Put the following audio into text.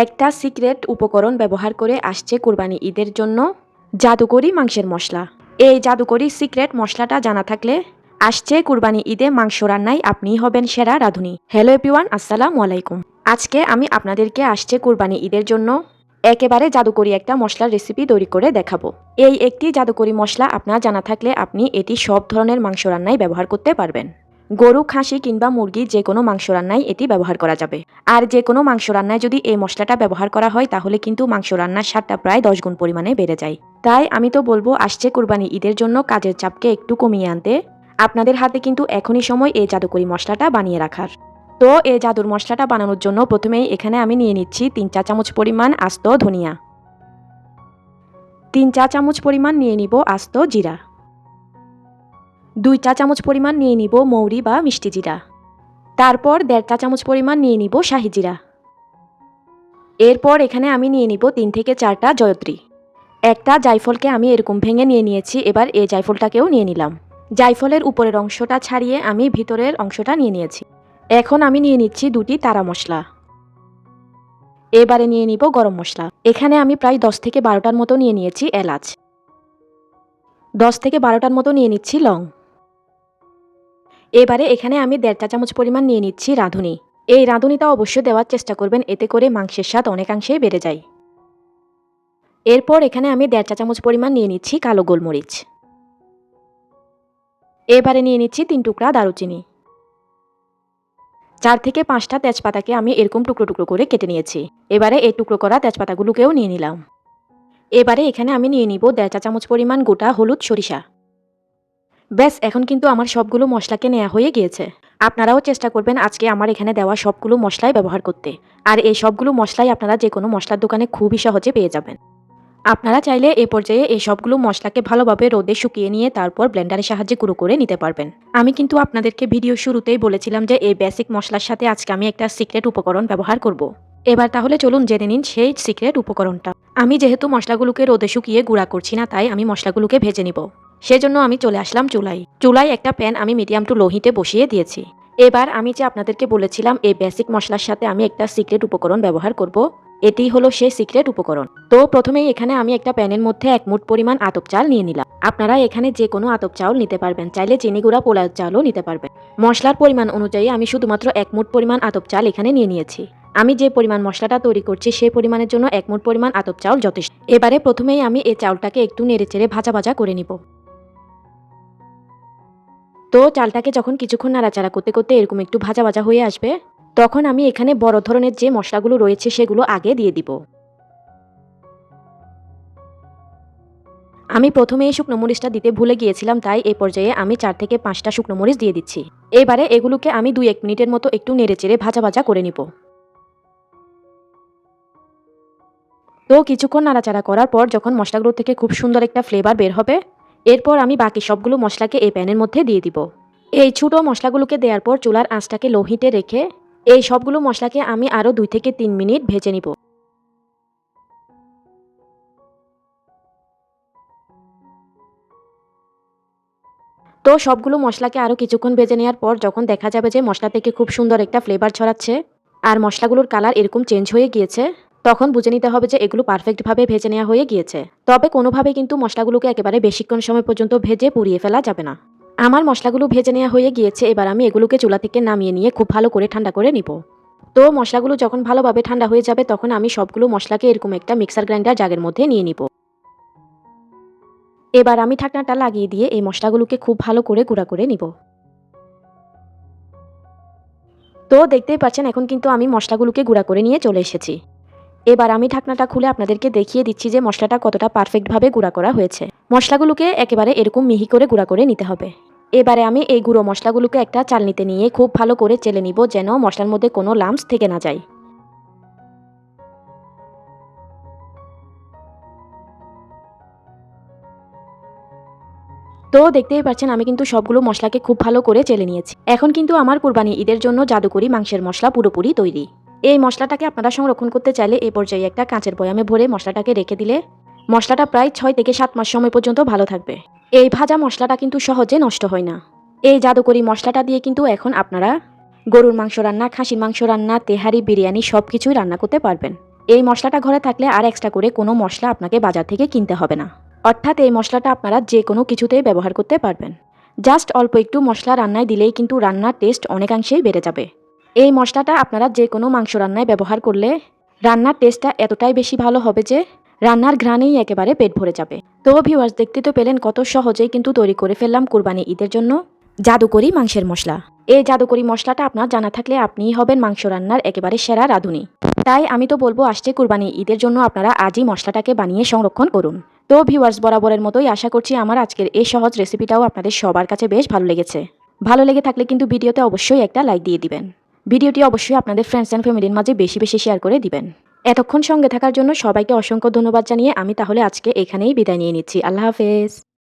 একটা সিক্রেট উপকরণ ব্যবহার করে আসছে কুরবানি ঈদের জন্য জাদুকরি মাংসের মশলা। এই জাদুকরি সিক্রেট মশলাটা জানা থাকলে আসছে কুরবানি ঈদে মাংস রান্নায় আপনিই হবেন সেরা রাঁধুনি। হ্যালো এভরিওয়ান, আসসালামু আলাইকুম। আজকে আমি আপনাদেরকে আসছে কুরবানি ঈদের জন্য একেবারে জাদুকরি একটা মশলার রেসিপি তৈরি করে দেখাবো। এই একটি জাদুকরি মশলা আপনার জানা থাকলে আপনি এটি সব ধরনের মাংস রান্নায় ব্যবহার করতে পারবেন। গরু, খাসি কিংবা মুরগি যে কোনো মাংস রান্নায় এটি ব্যবহার করা যাবে। আর যে কোনো মাংস রান্নায় যদি এই মশলাটা ব্যবহার করা হয় তাহলে কিন্তু মাংস রান্নার স্বাদটা প্রায় 10 গুণ পরিমাণে বেড়ে যায়। তাই আমি তো বলবো আসছে কুরবানি ঈদের জন্য কাজের চাপকে একটু কমিয়ে আনতে আপনাদের হাতে কিন্তু এখনই সময় এই জাদুকরি মশলাটা বানিয়ে রাখার। তো এই জাদুর মশলাটা বানানোর জন্য প্রথমেই এখানে আমি নিয়ে নিচ্ছি 3 চা চামচ পরিমাণ আস্ত ধনিয়া, 3 চা চামচ পরিমাণ নিয়ে নিব আস্ত জিরা, 2 চা চামচ পরিমাণ নিয়ে নিব মৌরি বা মিষ্টি জিরা, তারপর 1.5 চা চামচ পরিমাণ নিয়ে নিব শাহি জিরা। এরপর এখানে আমি নিয়ে নিব 3 থেকে 4টা জয়ত্রী। একটা জায়ফলকে আমি এরকম ভেঙে নিয়ে নিয়েছি। এবার এই জায়ফলটাকেও নিয়ে নিলাম। জায়ফলের উপরের অংশটা ছাড়িয়ে আমি ভিতরের অংশটা নিয়ে নিয়েছি। এখন আমি নিয়ে নিচ্ছি 2টি তারা মশলা। এবারে নিয়ে নিব গরম মশলা। এখানে আমি প্রায় 10 থেকে 12টার মতো নিয়ে নিয়েছি এলাচ, 10 থেকে 12টার মতো নিয়ে নিচ্ছি লং। এবারে এখানে আমি 1.5 চা চামচ পরিমাণ নিয়ে নিচ্ছি রাঁধুনি। এই রাঁধুনিটা অবশ্যই দেওয়ার চেষ্টা করবেন, এতে করে মাংসের স্বাদ অনেকাংশেই বেড়ে যায়। এরপর এখানে আমি 1.5 চা চামচ পরিমাণ নিয়ে নিচ্ছি কালো গোলমরিচ। এবারে নিয়ে নিচ্ছি 3 টুকরা দারুচিনি। 4 থেকে 5টা তেজপাতাকে আমি এরকম টুকরো টুকরো করে কেটে নিয়েছি। এবারে এই টুকরো করা তেজপাতাগুলোকেও নিয়ে নিলাম। এবারে এখানে আমি নিয়ে নিব 1.5 চা চামচ পরিমাণ গোটা হলুদ সরিষা। ব্যাস, এখন কিন্তু আমার সবগুলো মশলাকে নেওয়া হয়ে গিয়েছে। আপনারাও চেষ্টা করবেন আজকে আমার এখানে দেওয়া সবগুলো মশলাই ব্যবহার করতে। আর এই সবগুলো মশলাই আপনারা যে কোনো মশলার দোকানে খুবই সহজে পেয়ে যাবেন। আপনারা চাইলে এই পর্যায়ে এই সবগুলো মশলাকে ভালোভাবে রোদে শুকিয়ে নিয়ে তারপর ব্লেন্ডারের সাহায্যে গুঁড়ো করে নিতে পারবেন। আমি কিন্তু আপনাদেরকে ভিডিও শুরুতেই বলেছিলাম যে এই বেসিক মশলার সাথে আজকে আমি একটা সিক্রেট উপকরণ ব্যবহার করব। এবার তাহলে চলুন জেনে নিন সেই সিক্রেট উপকরণটা। আমি যেহেতু মশলাগুলোকে রোদে শুকিয়ে গুঁড়া করছি না, তাই আমি মশলাগুলোকে ভেজে নিব। সেজন্য আমি চলে আসলাম চুলায় একটা প্যান আমি মিডিয়াম টু লো হিটে বসিয়ে দিয়েছি। এবার আমি যে আপনাদেরকে বলেছিলাম এই বেসিক মশলার সাথে আমি একটা সিক্রেট উপকরণ ব্যবহার করব, এটি হলো সেই সিক্রেট উপকরণ। তো প্রথমেই এখানে আমি একটা প্যানের মধ্যে 1 মুঠ পরিমাণ আতপ চাল নিয়ে নিলাম। আপনারা এখানে যে কোনো আতপ চাউল নিতে পারবেন, চাইলে চিনি গুঁড়া পোলাও চালও নিতে পারবেন। মশলার পরিমাণ অনুযায়ী আমি শুধুমাত্র 1 মুঠ পরিমাণ আতপ চাল এখানে নিয়ে নিয়েছি। আমি যে পরিমাণ মশলাটা তৈরি করছি সেই পরিমাণের জন্য 1 মুঠ পরিমাণ আতপ চাউল যথেষ্ট। এবারে প্রথমেই আমি এই চাউলটাকে একটু নেড়েচেড়ে ভাজা ভাজা করে নিব। তো চালটাকে যখন কিছুক্ষণ নাড়াচাড়া করতে করতে এরকম একটু ভাজা ভাজা হয়ে আসবে, তখন আমি এখানে বড় ধরনের যে মশলাগুলো রয়েছে সেগুলো আগে দিয়ে দিব। আমি প্রথমে এই শুকনো মরিচটা দিতে ভুলে গিয়েছিলাম, তাই এই পর্যায়ে আমি 4 থেকে 5টা শুকনো মরিচ দিয়ে দিচ্ছি। এবারে এগুলোকে আমি 2-1 মিনিটের মতো একটু নেড়েচেড়ে ভাজা ভাজা করে নিব। তো কিছুক্ষণ নাড়াচাড়া করার পর যখন মশলাগুলো থেকে খুব সুন্দর একটা ফ্লেভার বের হবে, এরপর আমি বাকি সবগুলো মশলাকে এই প্যানের মধ্যে দিয়ে দিব। এই ছোটো মশলাগুলোকে দেওয়ার পর চুলার আঁচটাকে লো হিটে রেখে এই সবগুলো মশলাকে আমি আরও 2 থেকে 3 মিনিট ভেজে নিব। তো সবগুলো মশলাকে আরও কিছুক্ষণ ভেজে নেওয়ার পর যখন দেখা যাবে যে মশলা থেকে খুব সুন্দর একটা ফ্লেভার ছড়াচ্ছে আর মশলাগুলোর কালার এরকম চেঞ্জ হয়ে গিয়েছে, তখন বুঝে নিতে হবে যে এগুলো পারফেক্টভাবে ভেজে নেওয়া হয়ে গিয়েছে। তবে কোনোভাবে কিন্তু মশলাগুলোকে একেবারে বেশিক্ষণ সময় পর্যন্ত ভেজে পুড়িয়ে ফেলা যাবে না। আমার মশলাগুলো ভেজে নেওয়া হয়ে গিয়েছে। এবার আমি এগুলোকে চুলা থেকে নামিয়ে নিয়ে খুব ভালো করে ঠান্ডা করে নিব। তো মশলাগুলো যখন ভালোভাবে ঠান্ডা হয়ে যাবে তখন আমি সবগুলো মশলাকে এরকম একটা মিক্সার গ্রাইন্ডার জারের মধ্যে নিয়ে নিব। এবার আমি ঢাকনাটা লাগিয়ে দিয়ে এই মশলাগুলোকে খুব ভালো করে গুঁড়া করে নিব। তো দেখতেই পাচ্ছেন এখন কিন্তু আমি মশলাগুলোকে গুঁড়া করে নিয়ে চলে এসেছি। এবার আমি ঢাকনাটা খুলে আপনাদেরকে দেখিয়ে দিচ্ছি যে মশলাটা কতটা পারফেক্টভাবে গুঁড়া করা হয়েছে। মশলাগুলোকে একেবারে এরকম মিহি করে গুঁড়া করে নিতে হবে। এবারে আমি এই গুঁড়ো মশলাগুলোকে একটা চালনিতে নিয়ে খুব ভালো করে চেলে নিব, যেন মশলার মধ্যে কোনো লাম্পস থেকে না যায়। তো দেখতেই পাচ্ছেন আমি কিন্তু সবগুলো মশলাকে খুব ভালো করে চেলে নিয়েছি। এখন কিন্তু আমার কুরবানি ঈদের জন্য জাদুকরি মাংসের মশলা পুরোপুরি তৈরি। এই মশলাটাকে আপনারা সংরক্ষণ করতে চাইলে এই পর্যায়ে একটা কাঁচের বয়ামে ভরে মশলাটাকে রেখে দিলে মশলাটা প্রায় 6 থেকে 7 মাস সময় পর্যন্ত ভালো থাকবে। এই ভাজা মশলাটা কিন্তু সহজে নষ্ট হয় না। এই জাদুকরি মশলাটা দিয়ে কিন্তু এখন আপনারা গরুর মাংস রান্না, খাসির মাংস রান্না, তেহারি, বিরিয়ানি সবকিছুই রান্না করতে পারবেন। এই মশলাটা ঘরে থাকলে আর এক্সট্রা করে কোনো মশলা আপনাকে বাজার থেকে কিনতে হবে না। অর্থাৎ এই মশলাটা আপনারা যে কোনো কিছুতেই ব্যবহার করতে পারবেন। জাস্ট অল্প একটু মশলা রান্নায় দিলেই কিন্তু রান্নার টেস্ট অনেকাংশেই বেড়ে যাবে। এই মশলাটা আপনারা যে কোনো মাংস রান্নায় ব্যবহার করলে রান্নার টেস্টটা এতটাই বেশি ভালো হবে যে রান্নার ঘ্রাণেই একেবারে পেট ভরে যাবে। তো ভিউয়ার্স, দেখতে তো পেলেন কত সহজেই কিন্তু তৈরি করে ফেললাম কুরবানি ঈদের জন্য জাদুকরি মাংসের মশলা। এই জাদুকরি মশলাটা আপনার জানা থাকলে আপনিই হবেন মাংস রান্নার একেবারে সেরা রাঁধুনি। তাই আমি তো বলবো আসছে কুরবানি ঈদের জন্য আপনারা আজই মশলাটাকে বানিয়ে সংরক্ষণ করুন। তো ভিউয়ার্স, বরাবরের মতোই আশা করছি আমার আজকের এই সহজ রেসিপিটাও আপনাদের সবার কাছে বেশ ভালো লেগেছে। ভালো লেগে থাকলে কিন্তু ভিডিওতে অবশ্যই একটা লাইক দিয়ে দিবেন। ভিডিওটি অবশ্যই আপনাদের ফ্রেন্ডস অ্যান্ড ফ্যামিলির মাঝে বেশি বেশি শেয়ার করে দিবেন। এতক্ষণ সঙ্গে থাকার জন্য সবাইকে অসংখ্য ধন্যবাদ জানিয়ে আমি তাহলে আজকে এখানেই বিদায় নিয়ে নিচ্ছি। আল্লাহ হাফেজ।